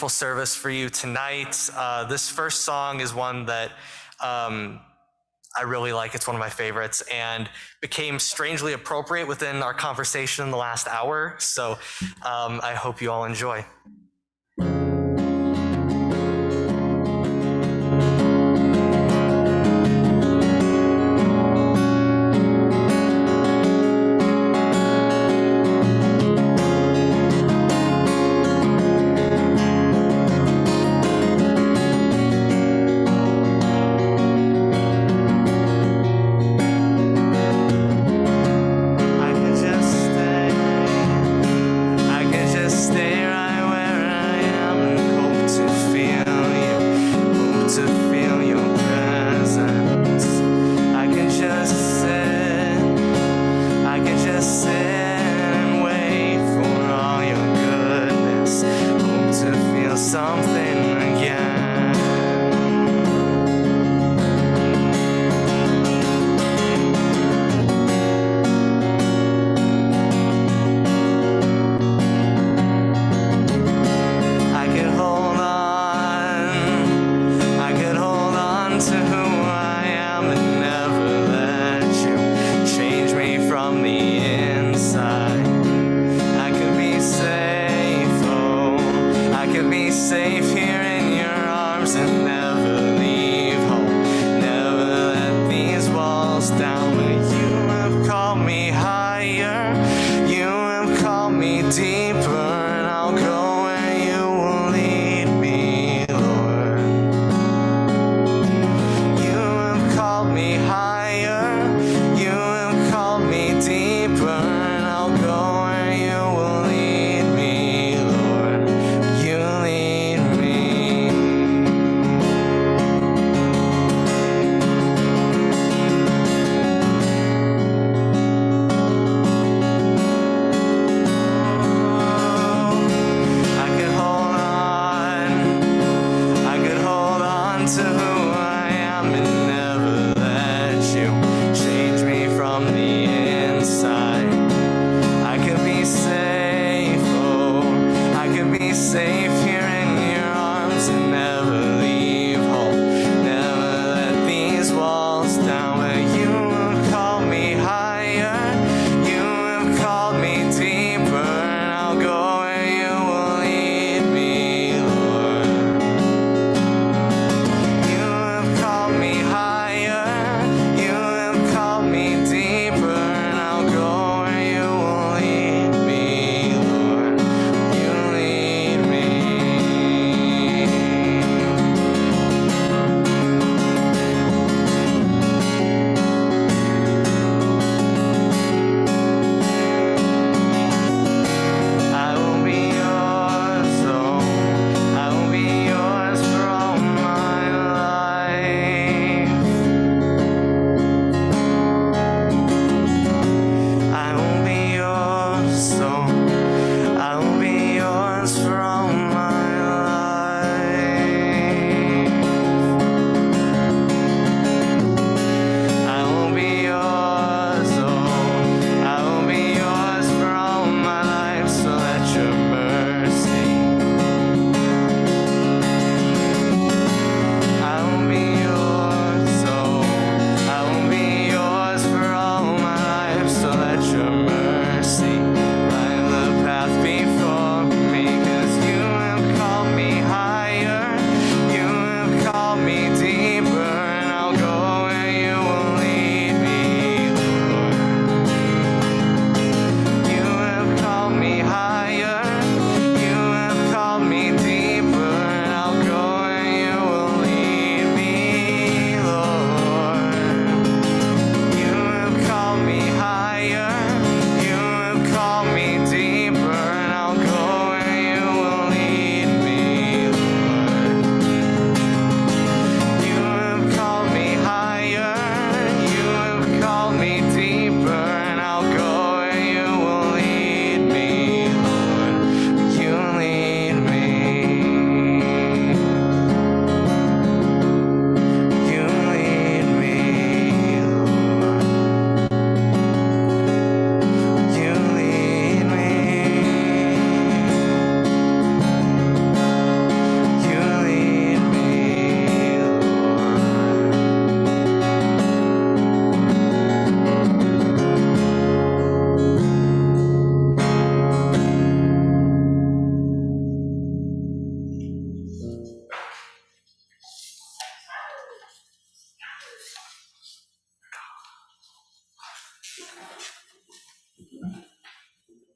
wonderful service for you tonight. This first song is one that I really like. It's one of my favorites and became strangely appropriate within our conversation in the last hour. So I hope you all enjoy.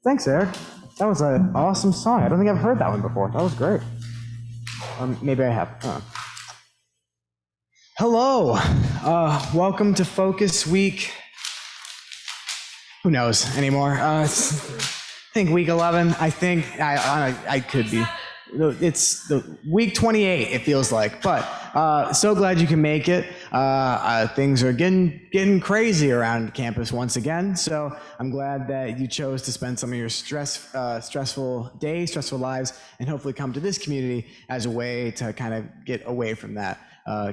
Thanks, Eric. That was an awesome song. I don't think I've heard that one before. That was great. Maybe I have. Hello. Welcome to Focus Week. Who knows anymore? I think week 11. I think I could be. It's the week 28. It feels like, but so glad you can make it. Things are getting crazy around campus once again. So I'm glad that you chose to spend some of your stressful days, stressful lives, and hopefully come to this community as a way to kind of get away from that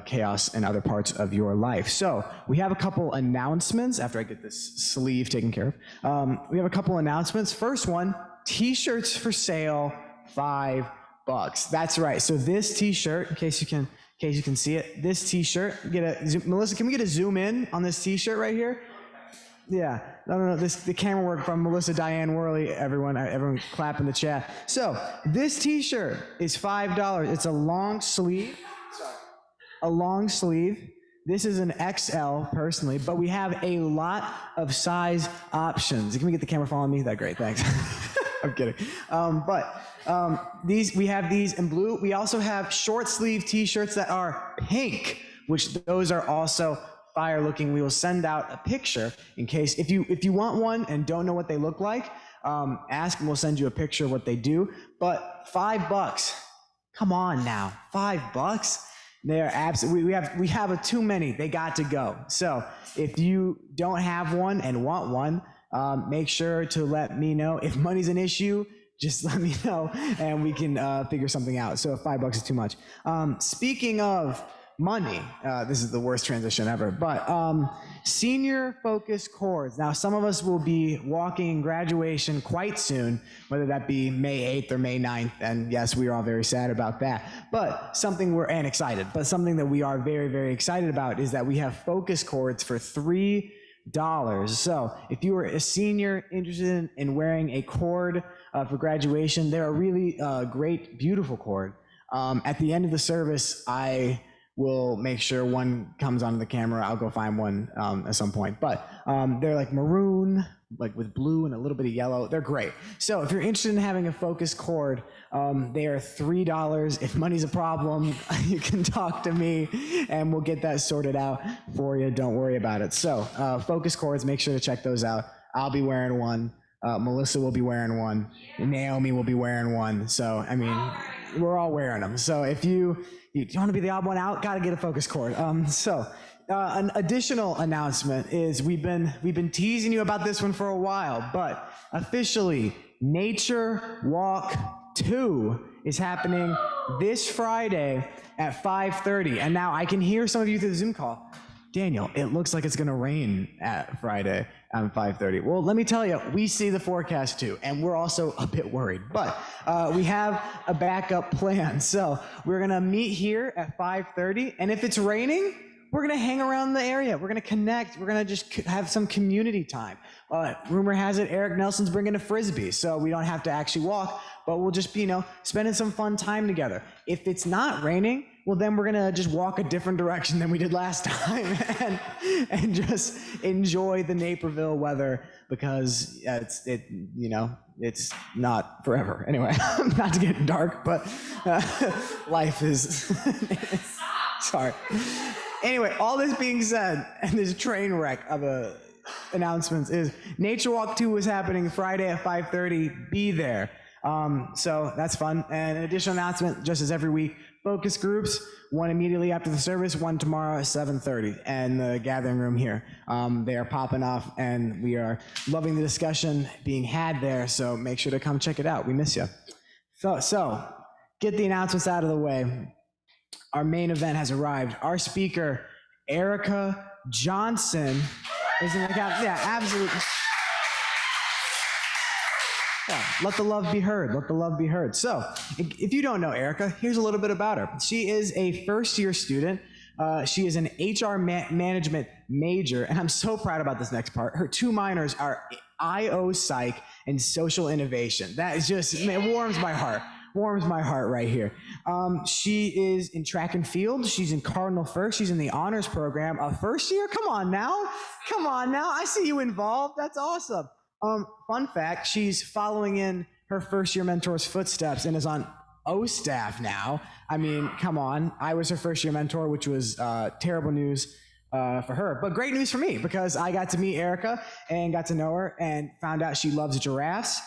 chaos in other parts of your life. So we have a couple announcements after I get this sleeve taken care of. We have a couple announcements. First one, t-shirts for sale, $5. That's right. So this t-shirt, in case you can see it, this t-shirt, Melissa, can we get a zoom in on this t-shirt right here? Yeah, no. The camera work from Melissa Diane Worley. Everyone clap in the chat. So this t-shirt is $5. It's a long sleeve. This is an XL personally, but we have a lot of size options. Can we get the camera following me? That's great, thanks. I'm kidding. We have these in blue. We also have short sleeve t-shirts that are pink, which those are also fire looking. We will send out a picture in case, if you want one and don't know what they look like, ask and we'll send you a picture of what they do. But $5, come on now, $5? They are absolutely, we have too many, they got to go. So if you don't have one and want one, make sure to let me know. If money's an issue, just let me know and we can figure something out. So if $5 is too much. Speaking of money, this is the worst transition ever, but senior focus chords. Now, some of us will be walking graduation quite soon, whether that be May 8th or May 9th, and yes, we are all very sad about that, but something that we are very, very excited about is that we have focus chords for $3. So if you are a senior interested in wearing a cord for graduation, they're a really great, beautiful cord. At the end of the service, I will make sure one comes onto the camera. I'll go find one at some point. But they're like maroon, like with blue and a little bit of yellow. They're great. So if you're interested in having a focus cord, they are $3. If money's a problem, you can talk to me and we'll get that sorted out for you. Don't worry about it. So focus cords, make sure to check those out. I'll be wearing one. Melissa will be wearing one. Naomi will be wearing one. So, I mean, we're all wearing them. So if you want to be the odd one out, got to get a focus cord. An additional announcement is we've been teasing you about this one for a while, but officially, Nature Walk 2 is happening this Friday at 5:30. And now I can hear some of you through the Zoom call. Daniel, it looks like it's going to rain at Friday at 5:30. Well, let me tell you, we see the forecast too, and we're also a bit worried, but we have a backup plan. So we're going to meet here at 5:30, and if it's raining, we're going to hang around the area. We're going to connect. We're going to just have some community time. Rumor has it Eric Nelson's bringing a Frisbee, so we don't have to actually walk, but we'll just be, spending some fun time together. If it's not raining, well, then we're gonna just walk a different direction than we did last time and just enjoy the Naperville weather because it's not forever. Anyway, not to get dark, but life is, sorry. Anyway, all this being said, and this train wreck of announcements is Nature Walk 2 is happening Friday at 5:30. Be there. So that's fun. And an additional announcement, just as every week, focus groups, one immediately after the service, one tomorrow at 7:30, and the gathering room here. They are popping off, and we are loving the discussion being had there, so make sure to come check it out. We miss you. So get the announcements out of the way. Our main event has arrived. Our speaker, Erica Johnson, is in the count. Yeah, absolutely. Yeah, let the love be heard. Let the love be heard. So, if you don't know Erica, here's a little bit about her. She is a first-year student. She is an HR management major, and I'm so proud about this next part. Her two minors are IO Psych and Social Innovation. That is just, it warms my heart. Warms my heart right here. She is in track and field. She's in Cardinal First. She's in the honors program. First year? Come on now. I see you involved. That's awesome. Fun fact, she's following in her first year mentor's footsteps and is on O staff now. I mean, come on. I was her first year mentor, which was terrible news for her, but great news for me because I got to meet Erica and got to know her and found out she loves giraffes.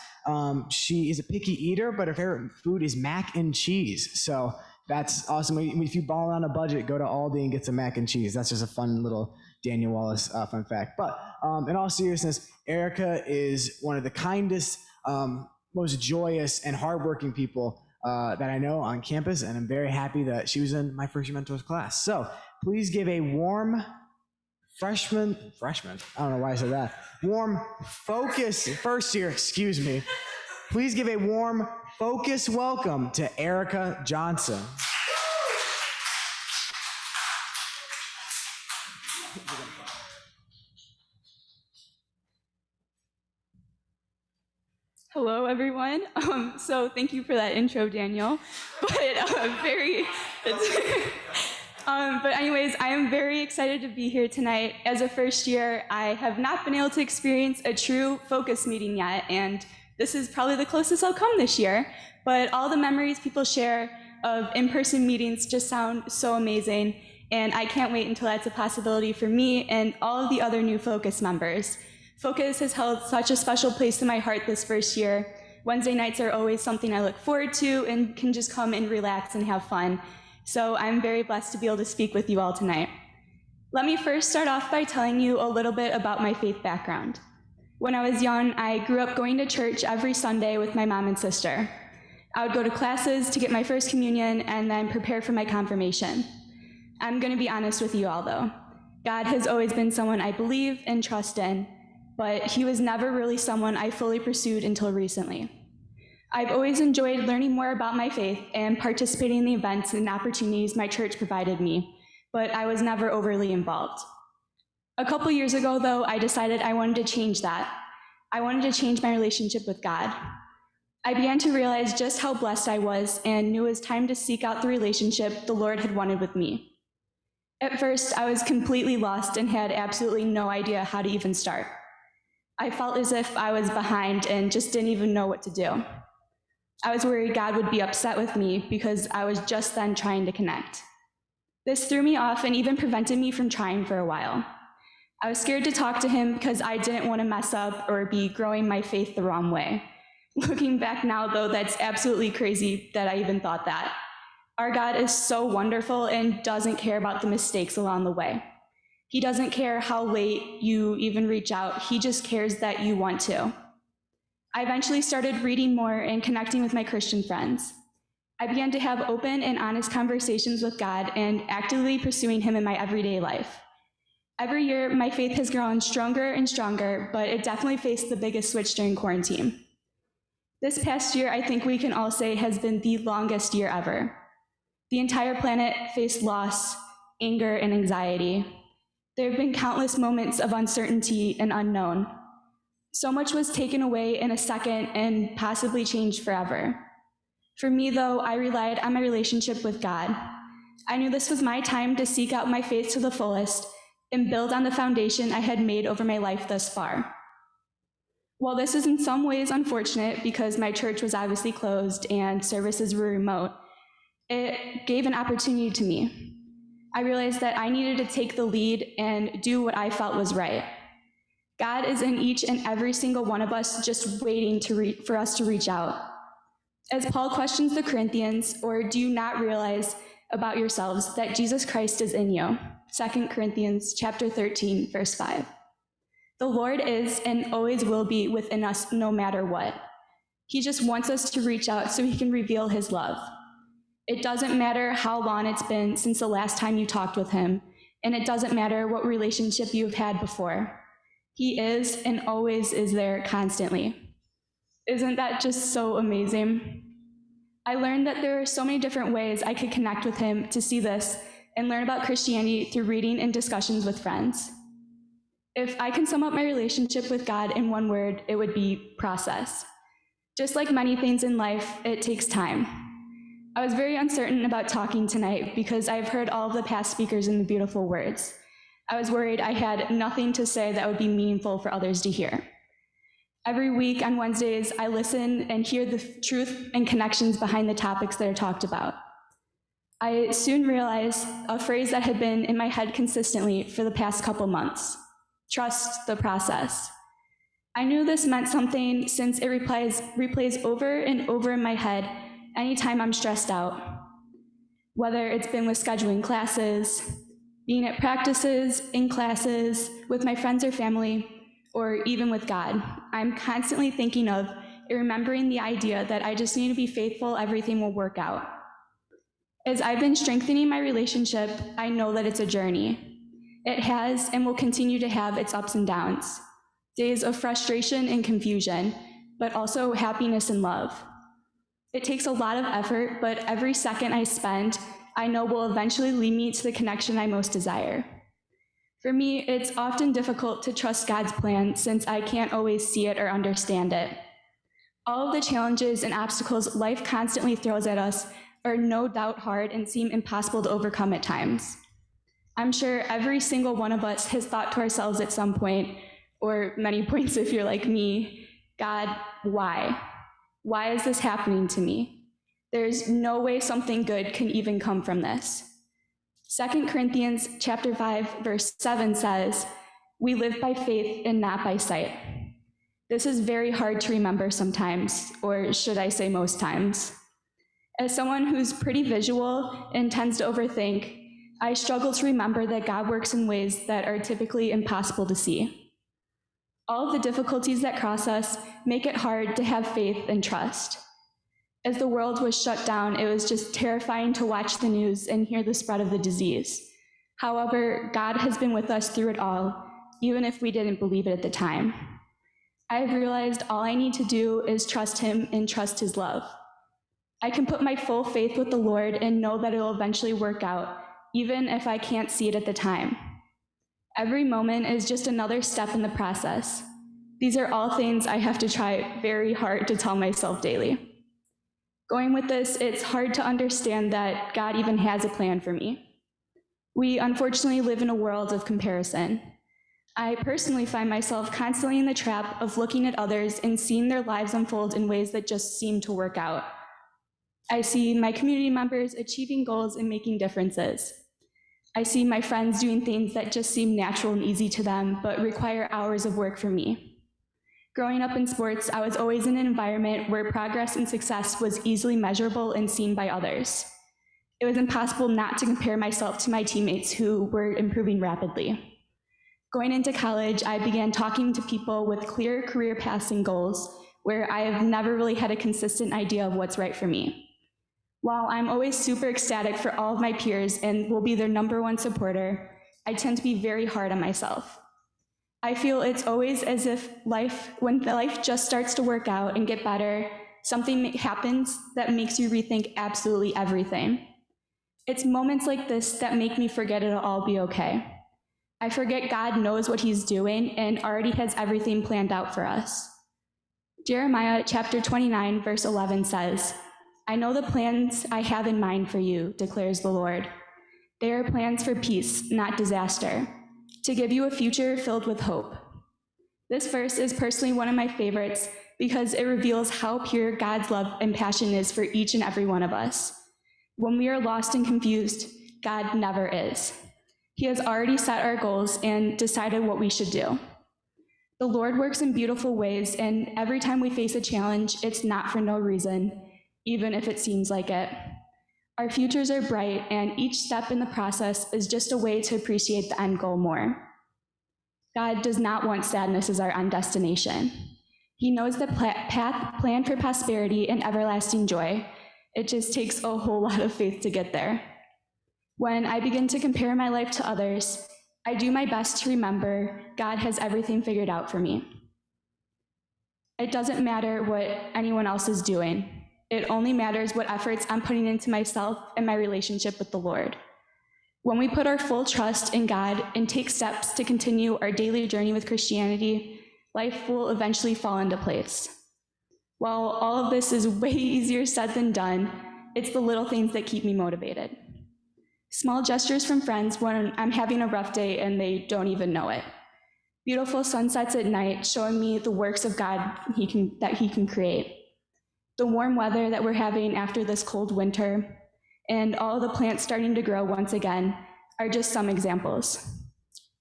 She is a picky eater, but her favorite food is mac and cheese. So that's awesome. If you ball on a budget, go to Aldi and get some mac and cheese. That's just a fun little Daniel Wallace fun fact. But in all seriousness, Erica is one of the kindest, most joyous, and hardworking people that I know on campus, and I'm very happy that she was in my first year mentors class. So please give a warm freshman, I don't know why I said that, warm focus, first year, excuse me. Please give a warm focus welcome to Erica Johnson. Hello, everyone. So thank you for that intro, Daniel. But but anyways, I am very excited to be here tonight. As a first year, I have not been able to experience a true focus meeting yet, and this is probably the closest I'll come this year. But all the memories people share of in-person meetings just sound so amazing, and I can't wait until that's a possibility for me and all of the other new Focus members. Focus has held such a special place in my heart this first year. Wednesday nights are always something I look forward to and can just come and relax and have fun. So I'm very blessed to be able to speak with you all tonight. Let me first start off by telling you a little bit about my faith background. When I was young, I grew up going to church every Sunday with my mom and sister. I would go to classes to get my first communion and then prepare for my confirmation. I'm going to be honest with you all, though. God has always been someone I believe and trust in, but he was never really someone I fully pursued until recently. I've always enjoyed learning more about my faith and participating in the events and opportunities my church provided me, but I was never overly involved. A couple years ago, though, I decided I wanted to change that. I wanted to change my relationship with God. I began to realize just how blessed I was and knew it was time to seek out the relationship the Lord had wanted with me. At first, I was completely lost and had absolutely no idea how to even start. I felt as if I was behind and just didn't even know what to do. I was worried God would be upset with me because I was just then trying to connect. This threw me off and even prevented me from trying for a while. I was scared to talk to him because I didn't want to mess up or be growing my faith the wrong way. Looking back now, though, that's absolutely crazy that I even thought that. Our God is so wonderful and doesn't care about the mistakes along the way. He doesn't care how late you even reach out. He just cares that you want to. I eventually started reading more and connecting with my Christian friends. I began to have open and honest conversations with God and actively pursuing him in my everyday life. Every year, my faith has grown stronger and stronger, but it definitely faced the biggest switch during quarantine. This past year, I think we can all say, has been the longest year ever. The entire planet faced loss, anger, and anxiety. There have been countless moments of uncertainty and unknown. So much was taken away in a second and possibly changed forever. For me, though, I relied on my relationship with God. I knew this was my time to seek out my faith to the fullest and build on the foundation I had made over my life thus far. While this is in some ways unfortunate because my church was obviously closed and services were remote, it gave an opportunity to me. I realized that I needed to take the lead and do what I felt was right. God is in each and every single one of us, just waiting for us to reach out. As Paul questions the Corinthians, or do you not realize about yourselves that Jesus Christ is in you? 2 Corinthians chapter 13, verse 5. The Lord is and always will be within us no matter what. He just wants us to reach out so he can reveal his love. It doesn't matter how long it's been since the last time you talked with him, and it doesn't matter what relationship you've had before. He is and always is there constantly. Isn't that just so amazing? I learned that there are so many different ways I could connect with him to see this and learn about Christianity through reading and discussions with friends. If I can sum up my relationship with God in one word, it would be process. Just like many things in life, it takes time. I was very uncertain about talking tonight because I've heard all of the past speakers in the beautiful words. I was worried I had nothing to say that would be meaningful for others to hear. Every week on Wednesdays, I listen and hear the truth and connections behind the topics that are talked about. I soon realized a phrase that had been in my head consistently for the past couple months: trust the process. I knew this meant something since it replays over and over in my head anytime I'm stressed out. Whether it's been with scheduling classes, being at practices, in classes, with my friends or family, or even with God, I'm constantly thinking of and remembering the idea that I just need to be faithful, everything will work out. As I've been strengthening my relationship, I know that it's a journey. It has and will continue to have its ups and downs, days of frustration and confusion, but also happiness and love. It takes a lot of effort, but every second I spend, I know will eventually lead me to the connection I most desire. For me, it's often difficult to trust God's plan since I can't always see it or understand it. All of the challenges and obstacles life constantly throws at us are no doubt hard and seem impossible to overcome at times. I'm sure every single one of us has thought to ourselves at some point, or many points if you're like me, God, why? Why is this happening to me? There's no way something good can even come from this. 2 Corinthians chapter 5, verse 7 says, "We live by faith and not by sight." This is very hard to remember sometimes, or should I say most times. As someone who's pretty visual and tends to overthink, I struggle to remember that God works in ways that are typically impossible to see. All of the difficulties that cross us make it hard to have faith and trust. As the world was shut down, it was just terrifying to watch the news and hear the spread of the disease. However, God has been with us through it all, even if we didn't believe it at the time. I've realized all I need to do is trust Him and trust His love. I can put my full faith with the Lord and know that it will eventually work out, even if I can't see it at the time. Every moment is just another step in the process. These are all things I have to try very hard to tell myself daily. Going with this, it's hard to understand that God even has a plan for me. We unfortunately live in a world of comparison. I personally find myself constantly in the trap of looking at others and seeing their lives unfold in ways that just seem to work out. I see my community members achieving goals and making differences. I see my friends doing things that just seem natural and easy to them, but require hours of work for me. Growing up in sports, I was always in an environment where progress and success was easily measurable and seen by others. It was impossible not to compare myself to my teammates who were improving rapidly. Going into college, I began talking to people with clear career paths and goals, where I have never really had a consistent idea of what's right for me. While I'm always super ecstatic for all of my peers and will be their #1 supporter, I tend to be very hard on myself. I feel it's always as if when life just starts to work out and get better, something happens that makes you rethink absolutely everything. It's moments like this that make me forget it'll all be okay. I forget God knows what He's doing and already has everything planned out for us. Jeremiah chapter 29, verse 11 says, "I know the plans I have in mind for you, declares the Lord. They are plans for peace, not disaster, to give you a future filled with hope." This verse is personally one of my favorites because it reveals how pure God's love and passion is for each and every one of us. When we are lost and confused, God never is. He has already set our goals and decided what we should do. The Lord works in beautiful ways, and every time we face a challenge, it's not for no reason, even if it seems like it. Our futures are bright, and each step in the process is just a way to appreciate the end goal more. God does not want sadness as our end destination. He knows the path planned for prosperity and everlasting joy. It just takes a whole lot of faith to get there. When I begin to compare my life to others, I do my best to remember God has everything figured out for me. It doesn't matter what anyone else is doing. It only matters what efforts I'm putting into myself and my relationship with the Lord. When we put our full trust in God and take steps to continue our daily journey with Christianity, life will eventually fall into place. While all of this is way easier said than done, it's the little things that keep me motivated. Small gestures from friends when I'm having a rough day and they don't even know it. beautiful sunsets at night showing me the works of God that he can create, the warm weather that we're having after this cold winter, and all the plants starting to grow once again are just some examples.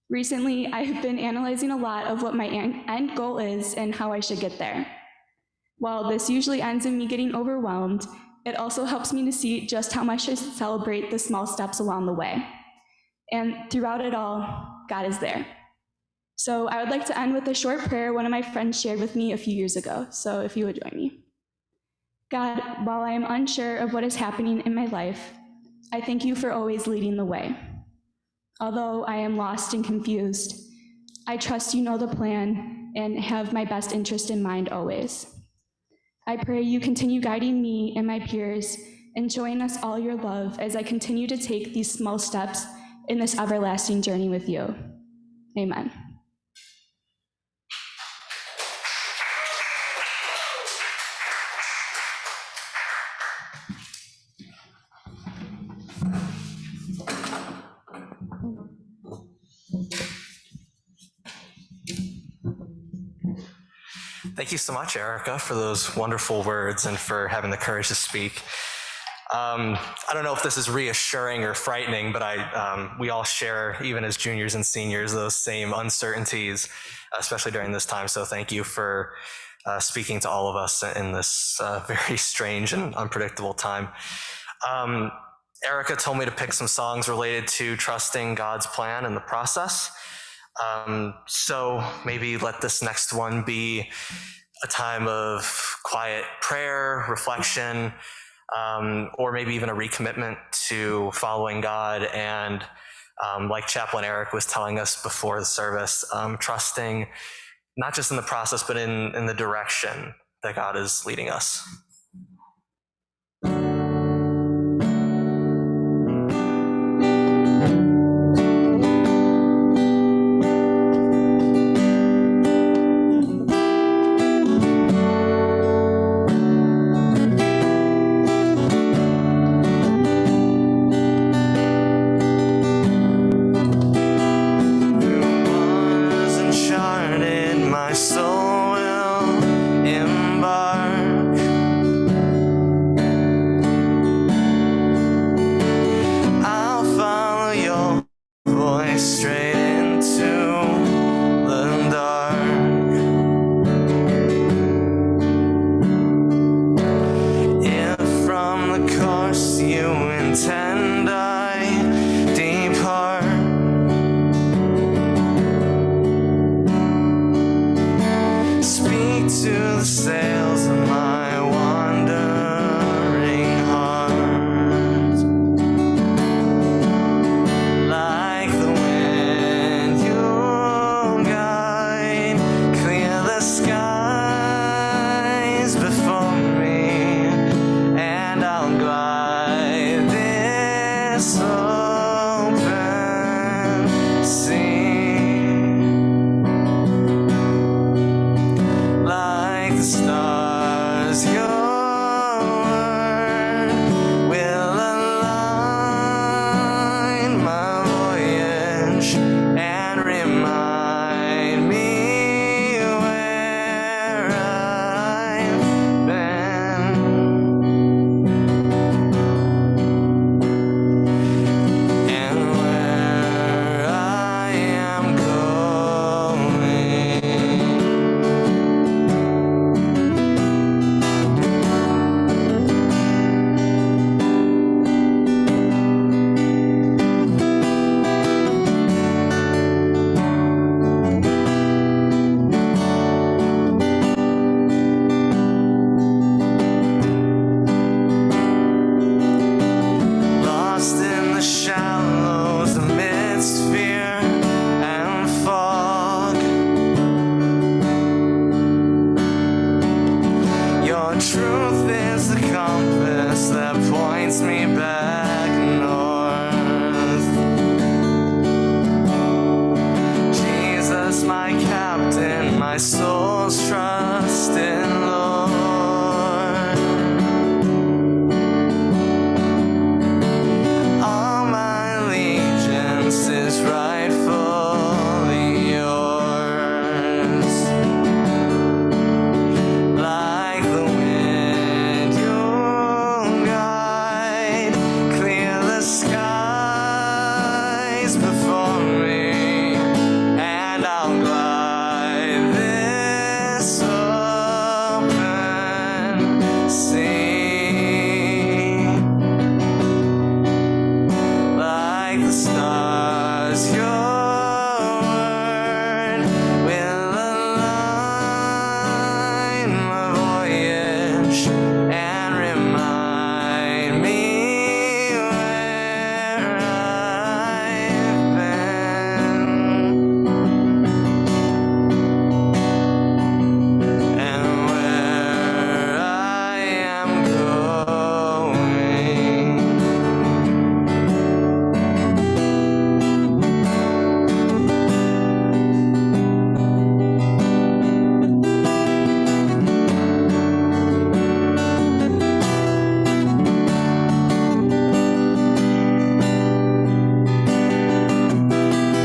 Recently, I have been analyzing a lot of what my end goal is and how I should get there. While this usually ends in me getting overwhelmed, it also helps me to see just how much I should celebrate the small steps along the way. And throughout it all, God is there. So I would like to end with a short prayer one of my friends shared with me a few years ago. So if you would join me. God, while I am unsure of what is happening in my life, I thank you for always leading the way. Although I am lost and confused, I trust you know the plan and have my best interest in mind always. I pray you continue guiding me and my peers and showing us all your love as I continue to take these small steps in this everlasting journey with you. Amen. Thank you so much, Erica, for those wonderful words and for having the courage to speak. I don't know if this is reassuring or frightening, but we all share, even as juniors and seniors, those same uncertainties, especially during this time. So thank you for speaking to all of us in this very strange and unpredictable time. Erica told me to pick some songs related to trusting God's plan and the process. So maybe let this next one be a time of quiet prayer, reflection, or maybe even a recommitment to following God and, like Chaplain Eric was telling us before the service, trusting not just in the process, but in the direction that God is leading us. skies before me, and I'll glide this open sea. Like the stars, your word will align my voyage and remind me where I've been and where I am going.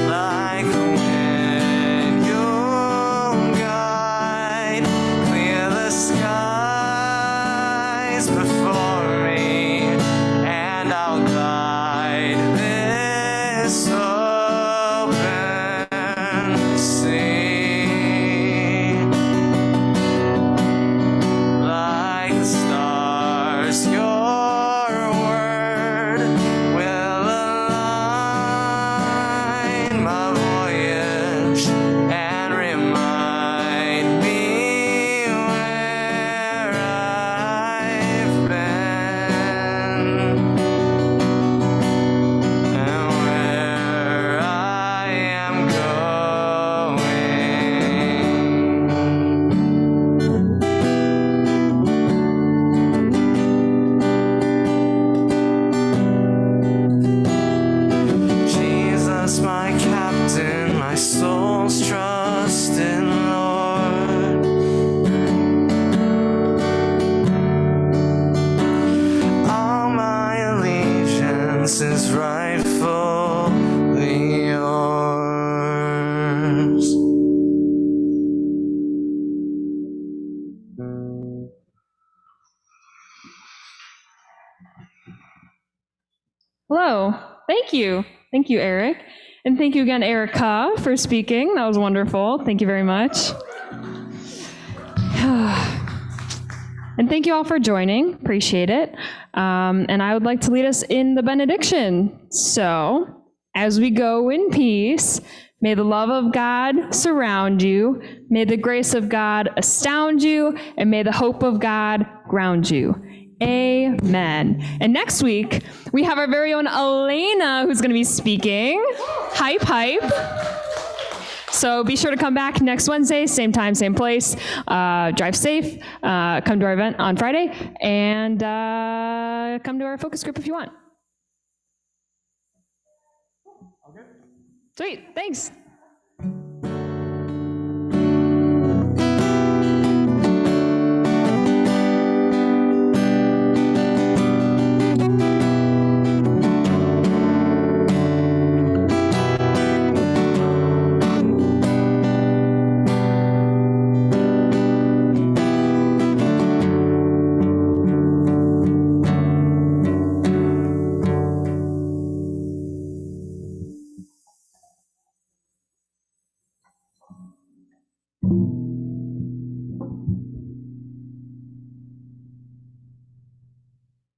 Like the wind, you'll guide, clear the skies before me, and I'll glide this open sea. Like the stars, your word will align my voyage and remind me where I've been and where I am going. Jesus, my captain, my soul's trust in Lord. All my allegiance is rightfully yours. Hello. Thank you. Thank you, Eric. And thank you again, Erica, for speaking. That was wonderful. Thank you very much. And thank you all for joining. Appreciate it. And I would like to lead us in the benediction. So, as we go in peace, may the love of God surround you, may the grace of God astound you, and may the hope of God ground you. Amen. And next week, we have our very own Elena who's going to be speaking. Hype, hype. So be sure to come back next Wednesday, same time, same place. Drive safe. Come to our event on Friday, and come to our focus group if you want. Sweet. Thanks.